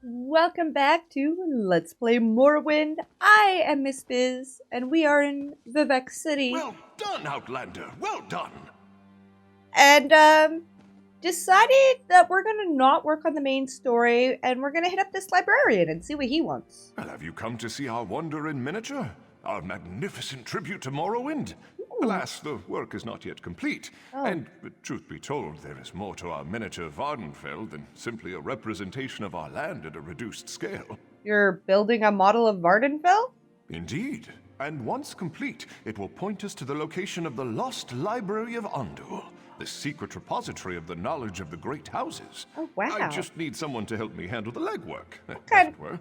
Welcome back to Let's Play Morrowind. I am Miss Biz, and we are in Vivek City. Well done, Outlander. Well done. And, decided that we're gonna not work on the main story, and we're gonna hit up this librarian and see what he wants. Well, have you come to see our wonder in miniature? Our magnificent tribute to Morrowind? Alas, the work is not yet complete. And, truth be told, there is more to our miniature Vardenfell than simply a representation of our land at a reduced scale. You're building a model of Vardenfell? Indeed. And once complete, it will point us to the location of the lost Library of Undul, the secret repository of the knowledge of the Great Houses. Oh, wow. I just need someone to help me handle the legwork, as Okay. it were.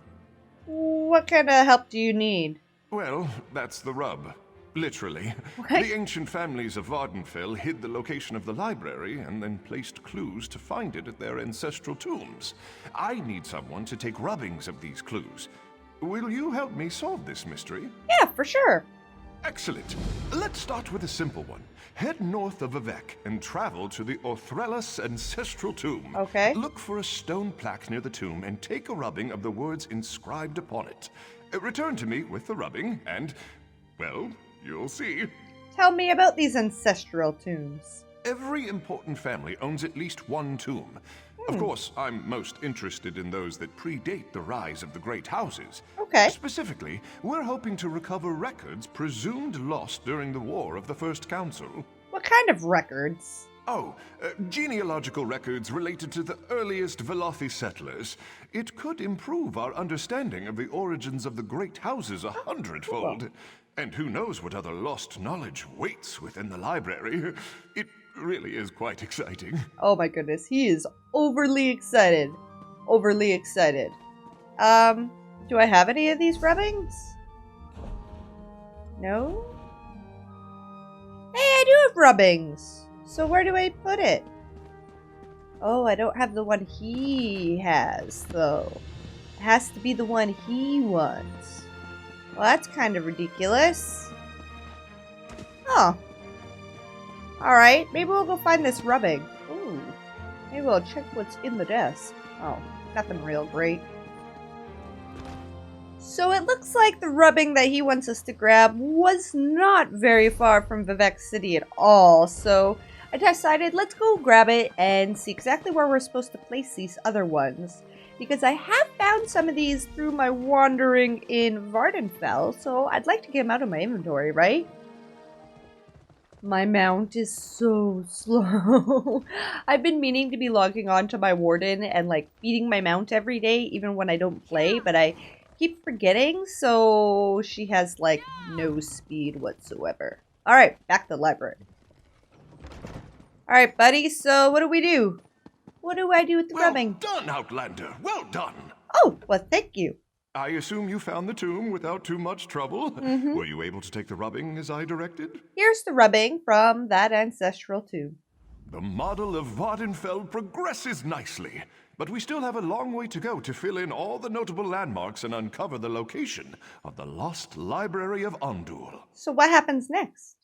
What kind of help do you need? Well, that's the rub. Literally. Okay. The ancient families of Vardenfell hid the location of the library and then placed clues to find it at their ancestral tombs. I need someone to take rubbings of these clues. Will you help me solve this mystery? Yeah, for sure. Excellent. Let's start with a simple one. Head north of Vivek and travel to the Orthrellas ancestral tomb. Okay. Look for a stone plaque near the tomb and take a rubbing of the words inscribed upon it. Return to me with the rubbing and, well, you'll see. Tell me about these ancestral tombs. Every important family owns at least one tomb. Of course, I'm most interested in those that predate the rise of the great houses. Okay. Specifically, we're hoping to recover records presumed lost during the War of the First Council. What kind of records? Genealogical records related to the earliest Velothi settlers. It could improve our understanding of the origins of the great houses 100-fold. And who knows what other lost knowledge waits within the library. It really is quite exciting. Oh my goodness, he is overly excited. Overly excited. Do I have any of these rubbings? No? Hey, I do have rubbings! So where do I put it? Oh, I don't have the one he has, though. It has to be the one he wants. Well, that's kind of ridiculous. Oh. Alright, maybe we'll go find this rubbing. Ooh. Maybe we'll check what's in the desk. Oh, nothing real great. So it looks like the rubbing that he wants us to grab was not very far from Vivek City at all, so I decided let's go grab it and see exactly where we're supposed to place these other ones. Because I have found some of these through my wandering in Vardenfell, so I'd like to get them out of my inventory, right? My mount is so slow. I've been meaning to be logging on to my warden and like feeding my mount every day, even when I don't play, but I keep forgetting, so she has like no speed whatsoever. Alright, back to the library. Alright, buddy, so what do we do? What do I do with the rubbing? Well done, Outlander. Well done. Oh, well, thank you. I assume you found the tomb without too much trouble. Mm-hmm. Were you able to take the rubbing as I directed? Here's the rubbing from that ancestral tomb. The model of Vardenfell progresses nicely, but we still have a long way to go to fill in all the notable landmarks and uncover the location of the lost Library of Undul. So what happens next?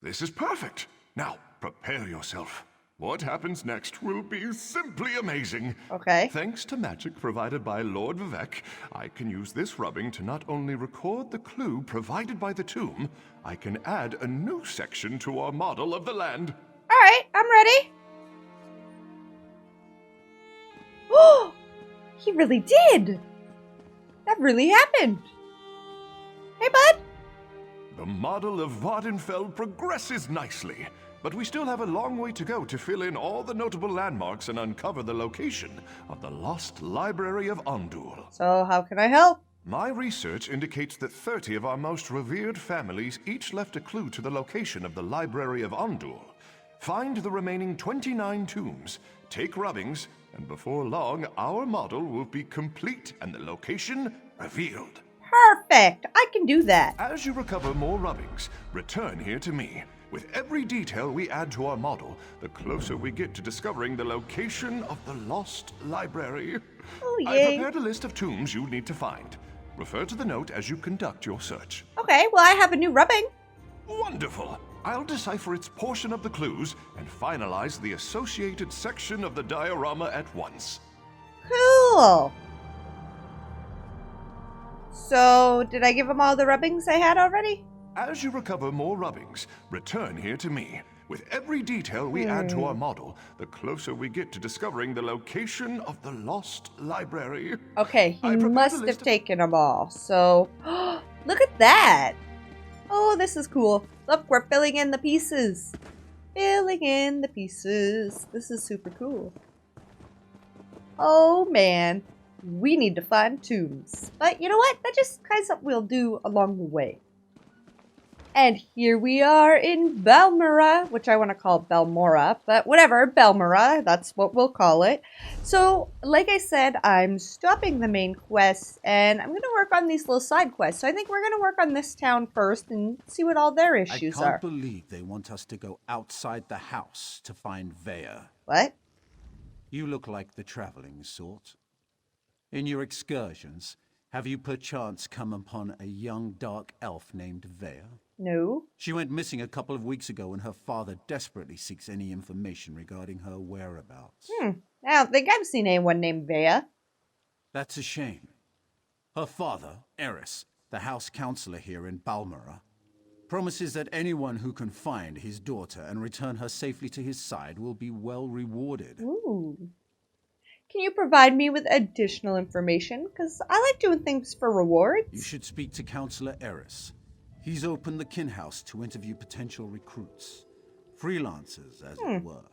This is perfect. Now, prepare yourself. What happens next will be simply amazing. Okay. Thanks to magic provided by Lord Vivek, I can use this rubbing to not only record the clue provided by the tomb, I can add a new section to our model of the land. Alright, I'm ready. Oh! He really did! That really happened. Hey, bud! The model of Vardenfell progresses nicely, but we still have a long way to go to fill in all the notable landmarks and uncover the location of the lost Library of Undul. So how can I help? My research indicates that 30 of our most revered families each left a clue to the location of the Library of Undul. Find the remaining 29 tombs, take rubbings, and before long, our model will be complete and the location revealed. Perfect! I can do that. As you recover more rubbings, return here to me. With every detail we add to our model, the closer we get to discovering the location of the lost library. Oh, I yay. prepared a list of tombs you need to find. Refer to the note as you conduct your search. Okay, well, I have a new rubbing. Wonderful! I'll decipher its portion of the clues and finalize the associated section of the diorama at once. Cool. So, did I give him all the rubbings I had already? As you recover more rubbings, return here to me. With every detail we add to our model, the closer we get to discovering the location of the lost library. Okay, he I prepared a must have list of- taken them all. So, look at that. Oh, this is cool. Look, we're filling in the pieces. Filling in the pieces. This is super cool. Oh, man. We need to find tombs. But you know what? That just kind of something we'll do along the way. And here we are in Balmora, which I want to call Balmora, but whatever, Balmora, that's what we'll call it. So, like I said, I'm stopping the main quest, and I'm going to work on these little side quests. So I think we're going to work on this town first and see what all their issues I can't are. believe they want us to go outside the house to find Vea. What? You look like the traveling sort. In your excursions, have you perchance come upon a young dark elf named Vea? No. She went missing a couple of weeks ago and her father desperately seeks any information regarding her whereabouts. I don't think I've seen anyone named Vea. That's a shame. Her father, Eris, the house counselor here in Balmora, promises that anyone who can find his daughter and return her safely to his side will be well rewarded. Ooh. Can you provide me with additional information? Because I like doing things for rewards. You should speak to Counselor Eris. He's opened the kin house to interview potential recruits. Freelancers, as it were.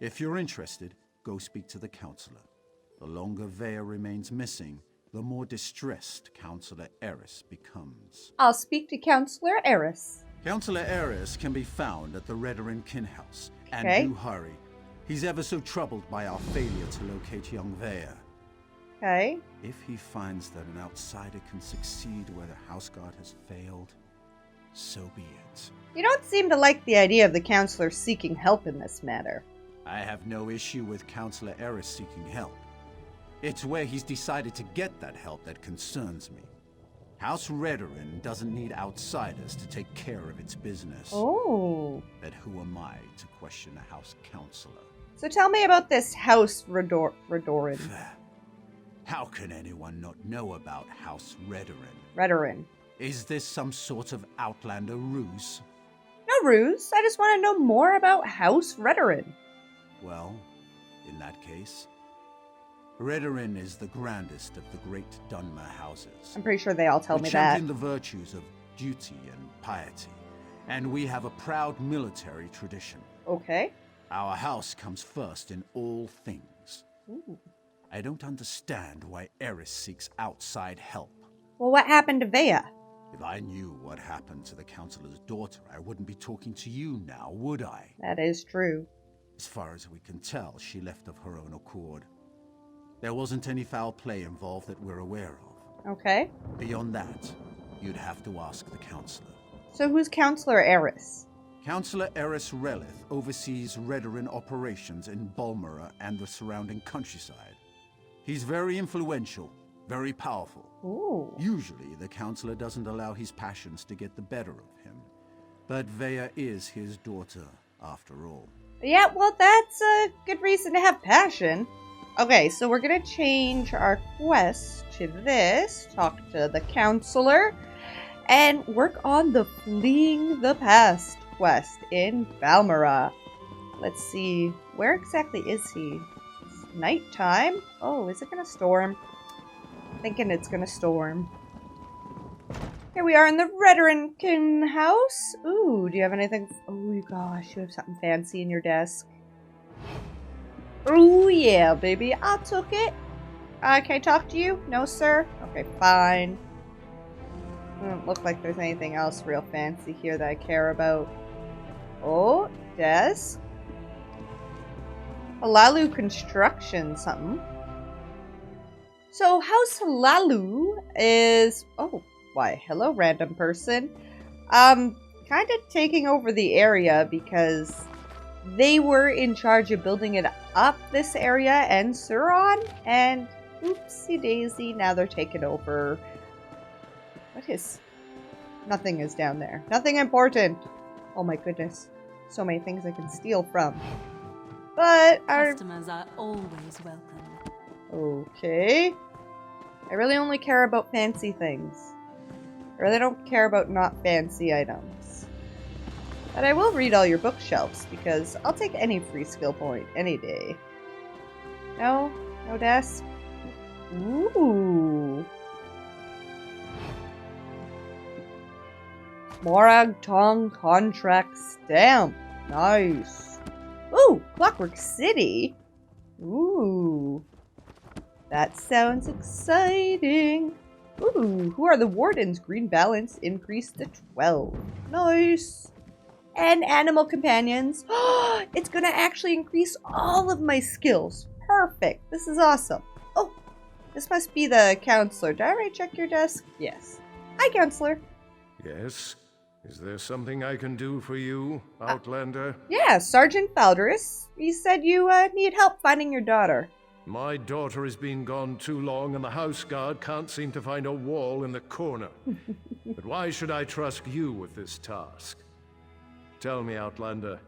If you're interested, go speak to the counselor. The longer Vea remains missing, the more distressed Counselor Eris becomes. I'll speak to Counselor Eris. Counselor Eris can be found at the Redoran kin house. And Okay. do hurry. He's ever so troubled by our failure to locate young Vea. Okay. If he finds that an outsider can succeed where the house guard has failed, so be it. You don't seem to like the idea of the counselor seeking help in this matter. I have no issue with Counselor Eris seeking help. It's where he's decided to get that help that concerns me. House Redoran doesn't need outsiders to take care of its business. Oh. But who am I to question a house counselor? So tell me about this House Redoran. How can anyone not know about House Redoran? Redoran. Is this some sort of outlander ruse? No ruse. I just want to know more about House Redoran. Well, in that case, Redoran is the grandest of the great Dunmer houses. I'm pretty sure they all tell We me that. champion the virtues of duty and piety, and we have a proud military tradition. Okay. Our house comes first in all things. Ooh. I don't understand why Eris seeks outside help. Well, what happened to Vea? If I knew what happened to the counselor's daughter, I wouldn't be talking to you now, would I? That is true. As far as we can tell, she left of her own accord. There wasn't any foul play involved that we're aware of. Okay. Beyond that, you'd have to ask the counselor. So who's Counselor Eris? Counselor Eris Relith oversees Redoran operations in Balmora and the surrounding countryside. He's very influential, very powerful. Ooh. Usually, the counselor doesn't allow his passions to get the better of him. But Vea is his daughter, after all. Yeah, well, that's a good reason to have passion. Okay, so we're gonna change our quest to this. Talk to the counselor. And work on the Fleeing the Past quest in Balmora. Let's see, where exactly is he? It's nighttime? Oh, is it gonna storm? Thinking it's gonna storm. Here we are in the Redoran house. Ooh, do you have anything? Oh gosh, you have something fancy in your desk. Oh yeah, baby, I took it. Can I talk to you? No, sir? Okay, fine. Doesn't look like there's anything else real fancy here that I care about. Oh, desk. Halalu Construction something. So House Halalu is... Oh, why, hello random person. Kind of taking over the area because they were in charge of building it up, this area, and Suron, and oopsie daisy, now they're taking over. What is... Nothing is down there. Nothing important. Oh my goodness. So many things I can steal from. But our... Customers are always welcome. Okay. I really only care about fancy things. I really don't care about not fancy items. But I will read all your bookshelves, because I'll take any free skill point any day. No? No desk? Ooh. Morag Tong contract stamp. Nice. Ooh, Clockwork City. Ooh. That sounds exciting. Ooh, who are the wardens? Green balance increased to 12. Nice. And animal companions. It's gonna actually increase all of my skills. Perfect. This is awesome. Oh, this must be the counselor. Did I already check your desk? Yes. Hi, counselor. Yes? Is there something I can do for you, Outlander? Yeah, Sergeant Falderis. He said you need help finding your daughter. My daughter has been gone too long, and the house guard can't seem to find a wall in the corner. But why should I trust you with this task? Tell me, Outlander,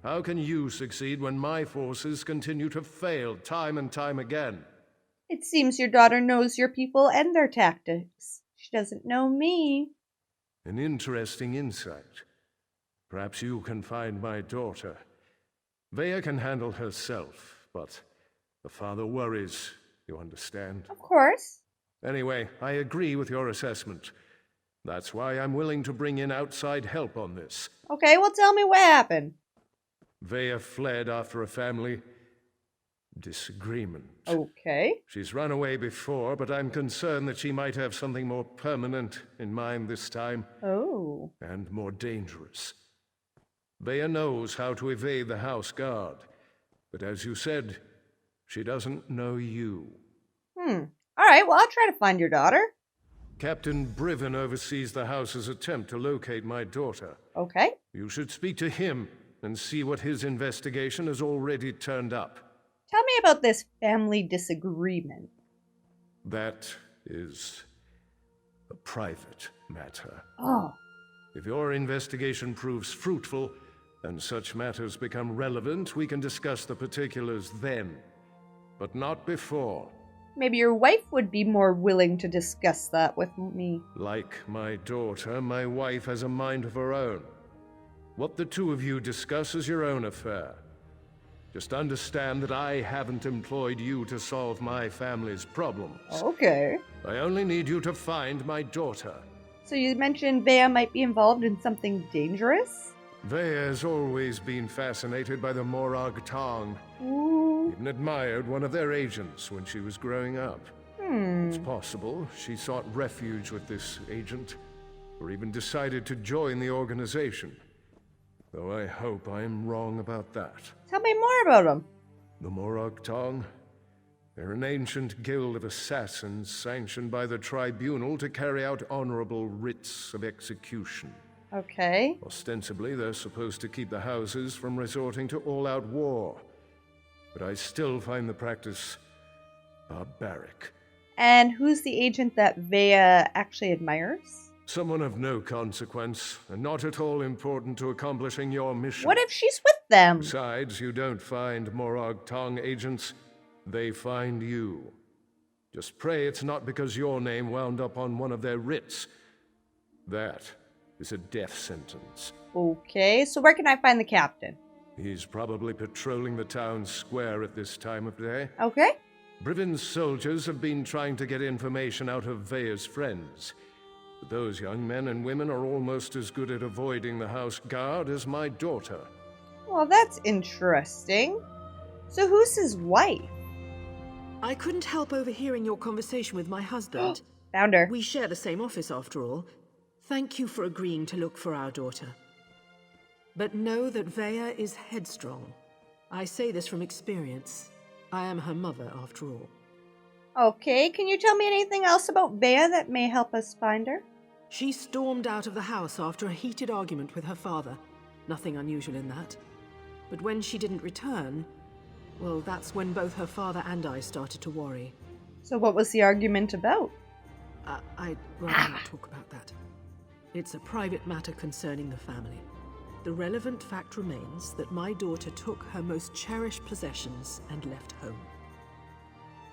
how can you succeed when my forces continue to fail time and time again? It seems your daughter knows your people and their tactics. She doesn't know me. An interesting insight. Perhaps you can find my daughter. Vea can handle herself, but the father worries, you understand? Of course. Anyway, I agree with your assessment. That's why I'm willing to bring in outside help on this. Okay, well tell me what happened. Vea fled after a family disagreement. Okay. She's run away before, but I'm concerned that she might have something more permanent in mind this time. Oh. And more dangerous. Vea knows how to evade the house guard, but as you said, she doesn't know you. Alright, well I'll try to find your daughter. Captain Briven oversees the house's attempt to locate my daughter. Okay. You should speak to him and see what his investigation has already turned up. Tell me about this family disagreement. That is a private matter. Oh. If your investigation proves fruitful and such matters become relevant, we can discuss the particulars then, but not before. Maybe your wife would be more willing to discuss that with me. Like my daughter, my wife has a mind of her own. What the two of you discuss is your own affair. Just understand that I haven't employed you to solve my family's problems. Okay. I only need you to find my daughter. So you mentioned Vea might be involved in something dangerous? Vea has always been fascinated by the Morag Tong. Ooh. Even admired one of their agents when she was growing up. It's possible she sought refuge with this agent, or even decided to join the organization. Though I hope I am wrong about that. Tell me more about him. The Morag Tong? They're an ancient guild of assassins sanctioned by the tribunal to carry out honorable writs of execution. Okay. Ostensibly, they're supposed to keep the houses from resorting to all-out war. But I still find the practice barbaric. And who's the agent that Vea actually admires? Someone of no consequence, and not at all important to accomplishing your mission. What if she's with them? Besides, you don't find Morag Tong agents, they find you. Just pray it's not because your name wound up on one of their writs. That is a death sentence. Okay, so where can I find the captain? He's probably patrolling the town square at this time of day. Okay. Briven's soldiers have been trying to get information out of Vea's friends. But those young men and women are almost as good at avoiding the house guard as my daughter. Well, that's interesting. So who's his wife? I couldn't help overhearing your conversation with my husband. Found her. We share the same office, after all. Thank you for agreeing to look for our daughter. But know that Vea is headstrong. I say this from experience. I am her mother, after all. Okay, can you tell me anything else about Vea that may help us find her? She stormed out of the house after a heated argument with her father. Nothing unusual in that. But when she didn't return, well, that's when both her father and I started to worry. So what was the argument about? I'd rather not talk about that. It's a private matter concerning the family. The relevant fact remains that my daughter took her most cherished possessions and left home.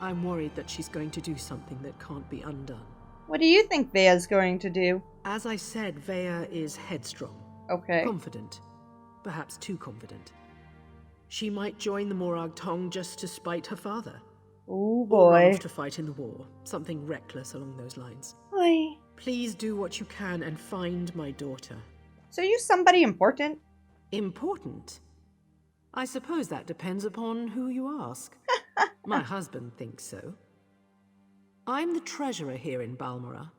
I'm worried that she's going to do something that can't be undone. What do you think Vea's going to do? As I said, Vea is headstrong. Okay. Confident. Perhaps too confident. She might join the Morag Tong just to spite her father. Oh Or run boy. off to fight in the war. Something reckless along those lines. Boy. Please do what you can and find my daughter. So you somebody important? Important? I suppose that depends upon who you ask. My husband thinks so. I'm the treasurer here in Balmora.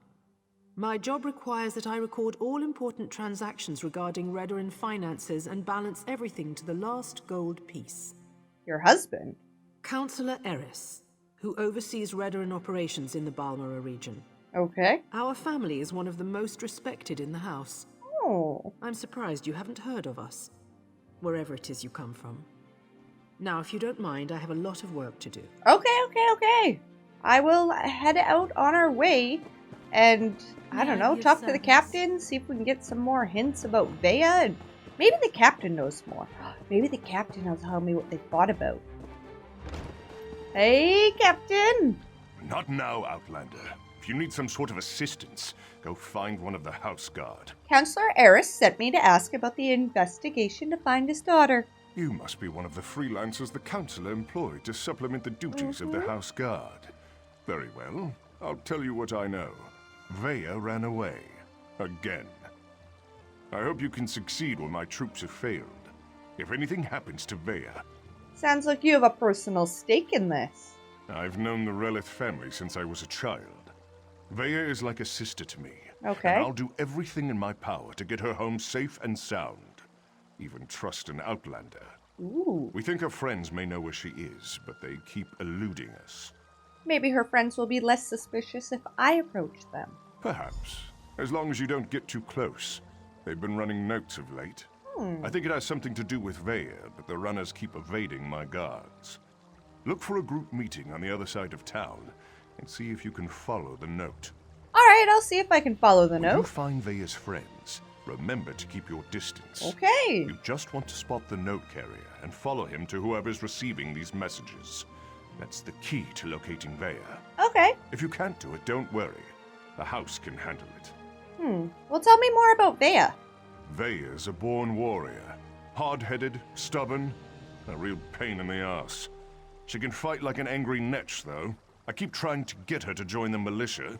My job requires that I record all important transactions regarding Redoran finances and balance everything to the last gold piece. Your husband? Councillor Eris, who oversees Redoran operations in the Balmora region. Okay. Our family is one of the most respected in the house. Oh. I'm surprised you haven't heard of us, wherever it is you come from. Now, if you don't mind, I have a lot of work to do. Okay. I will head out on our way and, I don't know, Your talk to the service. captain, see if we can get some more hints about Vea, and maybe the captain knows more. Maybe the captain will tell me what they thought about. Hey, Captain! Not now, Outlander. If you need some sort of assistance, go find one of the house guard. Councillor Eris sent me to ask about the investigation to find his daughter. You must be one of the freelancers the council employed to supplement the duties of the house guard. Very well. I'll tell you what I know. Vea ran away. Again. I hope you can succeed when my troops have failed. If anything happens to Vea, Sounds like you have a personal stake in this. I've known the Relith family since I was a child. Vea is like a sister to me. Okay. And I'll do everything in my power to get her home safe and sound. Even trust an Outlander. Ooh. We think her friends may know where she is, but they keep eluding us. Maybe her friends will be less suspicious if I approach them. Perhaps. As long as you don't get too close. They've been running notes of late. I think it has something to do with Vea, but the runners keep evading my guards. Look for a group meeting on the other side of town, and see if you can follow the note. Alright, I'll see if I can follow the When you note. find Vea's friends, remember to keep your distance. Okay. You just want to spot the note carrier and follow him to whoever's receiving these messages. That's the key to locating Vea. Okay. If you can't do it, don't worry. The house can handle it. Well, tell me more about Vea. Vea's a born warrior. Hard-headed, stubborn, a real pain in the ass. She can fight like an angry netch, though. I keep trying to get her to join the militia,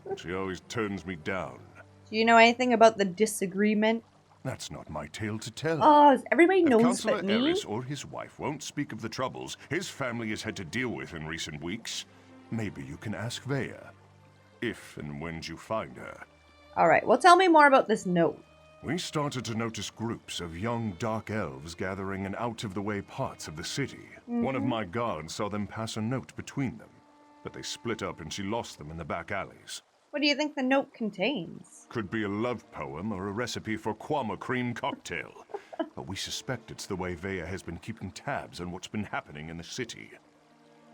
but she always turns me down. Do you know anything about the disagreement? That's not my tale to tell. Oh, everybody If knows Councillor but me. Eris or his wife won't speak of the troubles his family has had to deal with in recent weeks, maybe you can ask Vea. If and when you find her. Alright, well, tell me more about this note. We started to notice groups of young dark elves gathering in out-of-the-way parts of the city. One of my guards saw them pass a note between them, but they split up and she lost them in the back alleys. What do you think the note contains? Could be a love poem or a recipe for Kwama cream cocktail. But we suspect it's the way Vea has been keeping tabs on what's been happening in the city.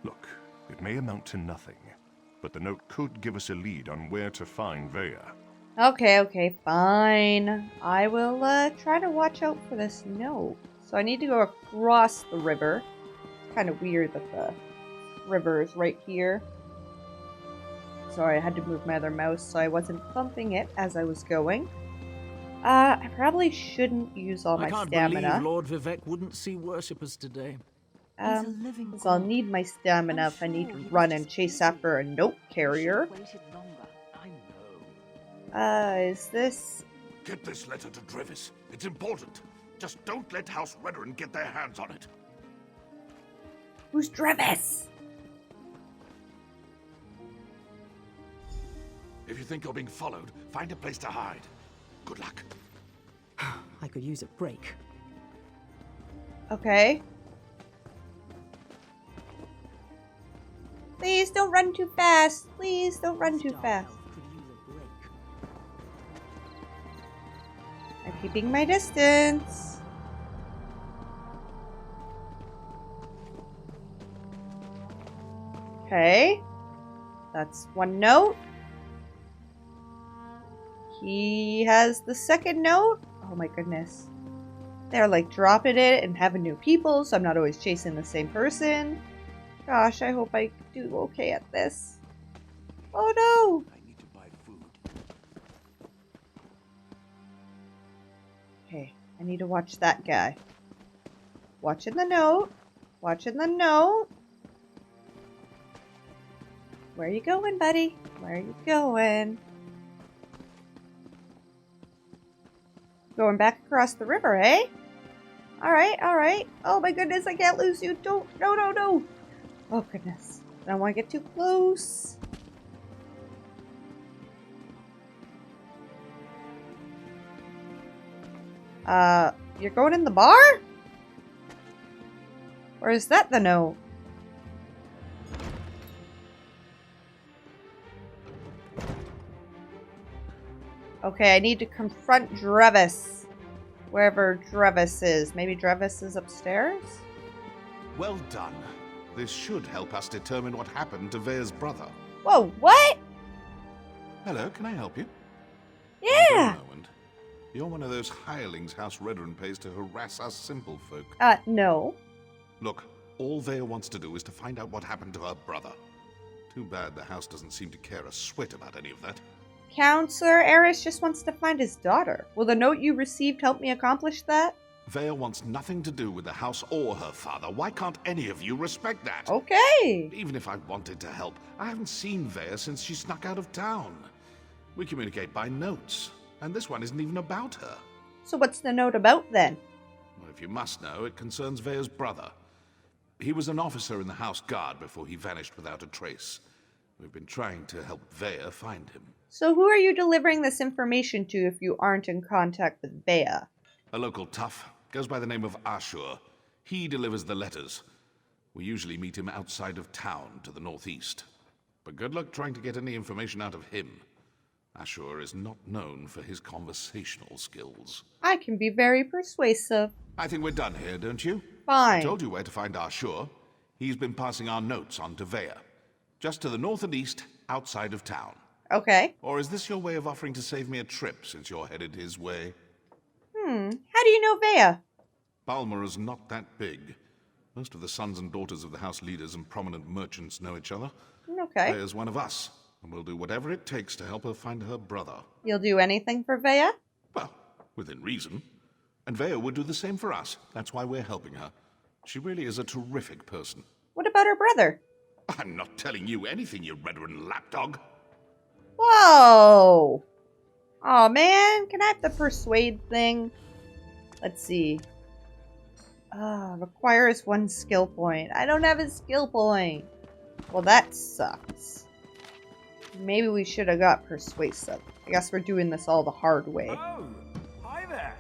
Look, it may amount to nothing, but the note could give us a lead on where to find Vea. Okay, fine. I will try to watch out for this note. So I need to go across the river. It's kind of weird that the river is right here. Sorry, I had to move my other mouse so I wasn't bumping it as I was going. I probably shouldn't use all my I can't stamina. believe Lord Vivek wouldn't see worshippers today. Because I'll need my stamina if I need to run and chase after a note carrier. Is this... Get this letter to Drevis. It's important. Just don't let House Redoran get their hands on it. Who's Drevis? If you think you're being followed, find a place to hide. Good luck. I could use a break. Okay. Please don't run too fast. Please don't run too fast. Could use a break. I'm keeping my distance. Okay. That's one note. He has the second note. Oh my goodness. They're like dropping it and having new people, so I'm not always chasing the same person. Gosh, I hope I do okay at this. Oh no! I need to buy food. Okay, I need to watch that guy. Watching the note. Watching the note. Where you going, buddy? Where you going? Going back across the river, eh? Alright, alright. Oh my goodness, I can't lose you. Don't. No, no, no. Oh goodness. I don't want to get too close. You're going in the bar? Or is that the note? Okay, I need to confront Drevis. Wherever Drevis is. Maybe Drevis is upstairs? Well done. This should help us determine what happened to Vea's brother. Whoa, what? Hello, can I help you? Yeah! Wait a moment. You're one of those hirelings House Redoran pays to harass us simple folk. No. Look, all Vea wants to do is to find out what happened to her brother. Too bad the house doesn't seem to care a swit about any of that. Counselor Eris just wants to find his daughter. Will the note you received help me accomplish that? Vea wants nothing to do with the house or her father. Why can't any of you respect that? Okay. Even if I wanted to help, I haven't seen Vea since she snuck out of town. We communicate by notes, and this one isn't even about her. So what's the note about then? Well, if you must know, it concerns Vea's brother. He was an officer in the House Guard before he vanished without a trace. We've been trying to help Vea find him. So who are you delivering this information to if you aren't in contact with Vea? A local tough. Goes by the name of Ashur. He delivers the letters. We usually meet him outside of town to the northeast. But good luck trying to get any information out of him. Ashur is not known for his conversational skills. I can be very persuasive. I think we're done here, don't you? Fine. I told you where to find Ashur. He's been passing our notes on to Vea. Just to the north and east, outside of town. Okay. Or is this your way of offering to save me a trip since you're headed his way? How do you know Vea? Balmora's not that big. Most of the sons and daughters of the house leaders and prominent merchants know each other. Okay. Vea's one of us, and we'll do whatever it takes to help her find her brother. You'll do anything for Vea? Well, within reason. And Vea would do the same for us. That's why we're helping her. She really is a terrific person. What about her brother? I'm not telling you anything, you Redoran lapdog. Whoa! Oh man, can I have the persuade thing? Let's see. Requires 1 skill point. I don't have a skill point. Well, that sucks. Maybe we should have got persuasive. I guess we're doing this all the hard way. Oh, hi there.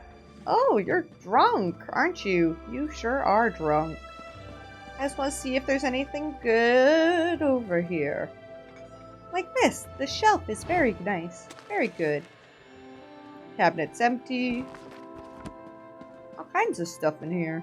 Oh, you're drunk, aren't you? You sure are drunk. I just want to see if there's anything good over here. Like this. The shelf is very nice. Very good. Cabinet's empty. All kinds of stuff in here.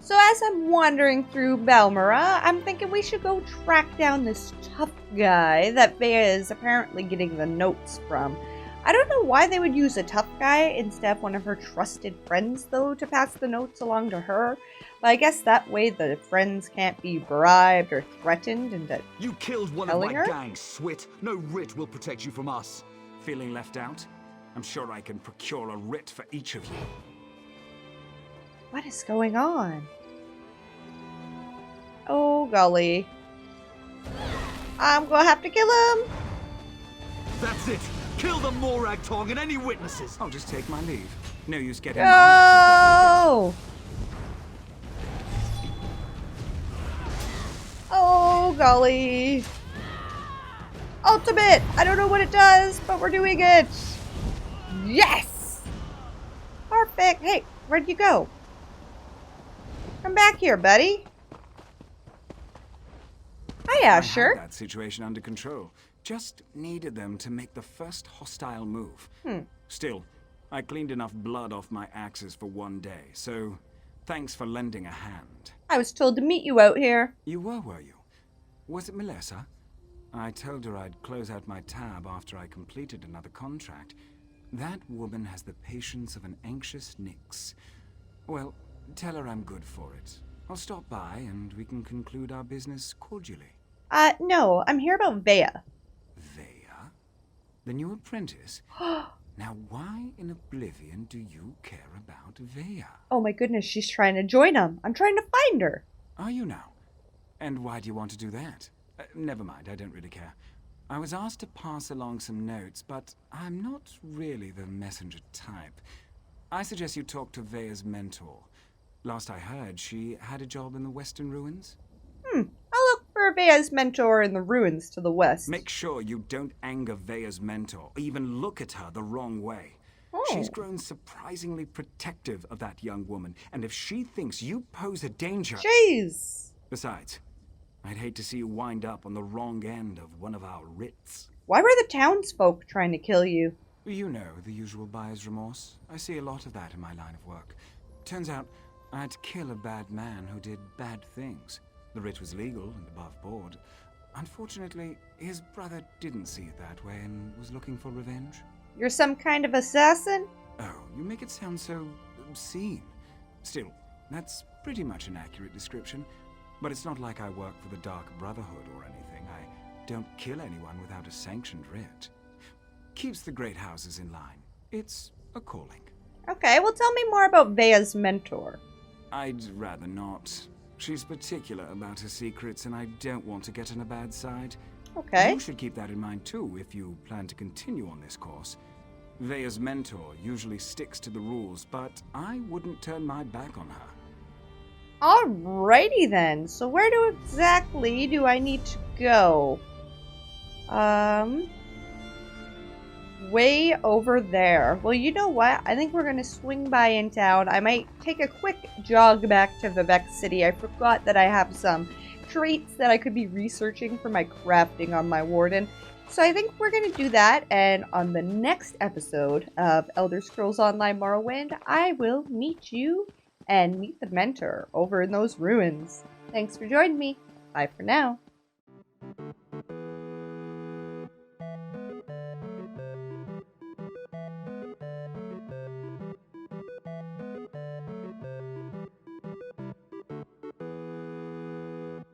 So as I'm wandering through Balmora, I'm thinking we should go track down this tough guy that Vea is apparently getting the notes from. I don't know why they would use a tough guy instead of one of her trusted friends, though, to pass the notes along to her. But I guess that way the friends can't be bribed or threatened into You killed one of telling my her? gang, Swit. No writ will protect you from us. Feeling left out? I'm sure I can procure a writ for each of you. What is going on? Oh, golly. I'm gonna have to kill him! That's it. Kill the Morag Tong and any witnesses. I'll just take my leave. No use getting No! Oh, golly. Ultimate! I don't know what it does, but we're doing it! Yes! Perfect! Hey, where'd you go? Come back here, buddy. Hiya, I sure. had that situation under control. Just needed them to make the first hostile move. Still, I cleaned enough blood off my axes for 1 day, so thanks for lending a hand. I was told to meet you out here. You were you? Was it Melissa? I told her I'd close out my tab after I completed another contract. That woman has the patience of an anxious Nyx. Well, tell her I'm good for it. I'll stop by and we can conclude our business cordially. No, I'm here about Vea. Vea? The new apprentice? Now, why in oblivion do you care about Vea? Oh my goodness, she's trying to join him. I'm trying to find her. Are you now? And why do you want to do that? Never mind, I don't really care. I was asked to pass along some notes, but I'm not really the messenger type. I suggest you talk to Vea's mentor. Last I heard, she had a job in the Western Ruins. I'll look for Vea's mentor in the ruins to the west. Make sure you don't anger Vea's mentor, or even look at her the wrong way. Oh. She's grown surprisingly protective of that young woman, and if she thinks you pose a danger... Jeez. Besides, I'd hate to see you wind up on the wrong end of one of our writs. Why were the townsfolk trying to kill you? You know, the usual buyer's remorse. I see a lot of that in my line of work. Turns out, I had to kill a bad man who did bad things. The writ was legal and above board. Unfortunately, his brother didn't see it that way and was looking for revenge. You're some kind of assassin? Oh, you make it sound so obscene. Still, that's pretty much an accurate description. But it's not like I work for the Dark Brotherhood or anything. I don't kill anyone without a sanctioned writ. Keeps the great houses in line. It's a calling. Okay, well tell me more about Vea's mentor. I'd rather not. She's particular about her secrets, and I don't want to get on a bad side. Okay. You should keep that in mind too if you plan to continue on this course. Vea's mentor usually sticks to the rules, but I wouldn't turn my back on her. Alrighty then, so where exactly do I need to go? Way over there. Well, you know what? I think we're going to swing by in town. I might take a quick jog back to Vivec City. I forgot that I have some traits that I could be researching for my crafting on my warden. So I think we're going to do that, and on the next episode of Elder Scrolls Online Morrowind, I will meet you and meet the mentor over in those ruins. Thanks for joining me. Bye for now.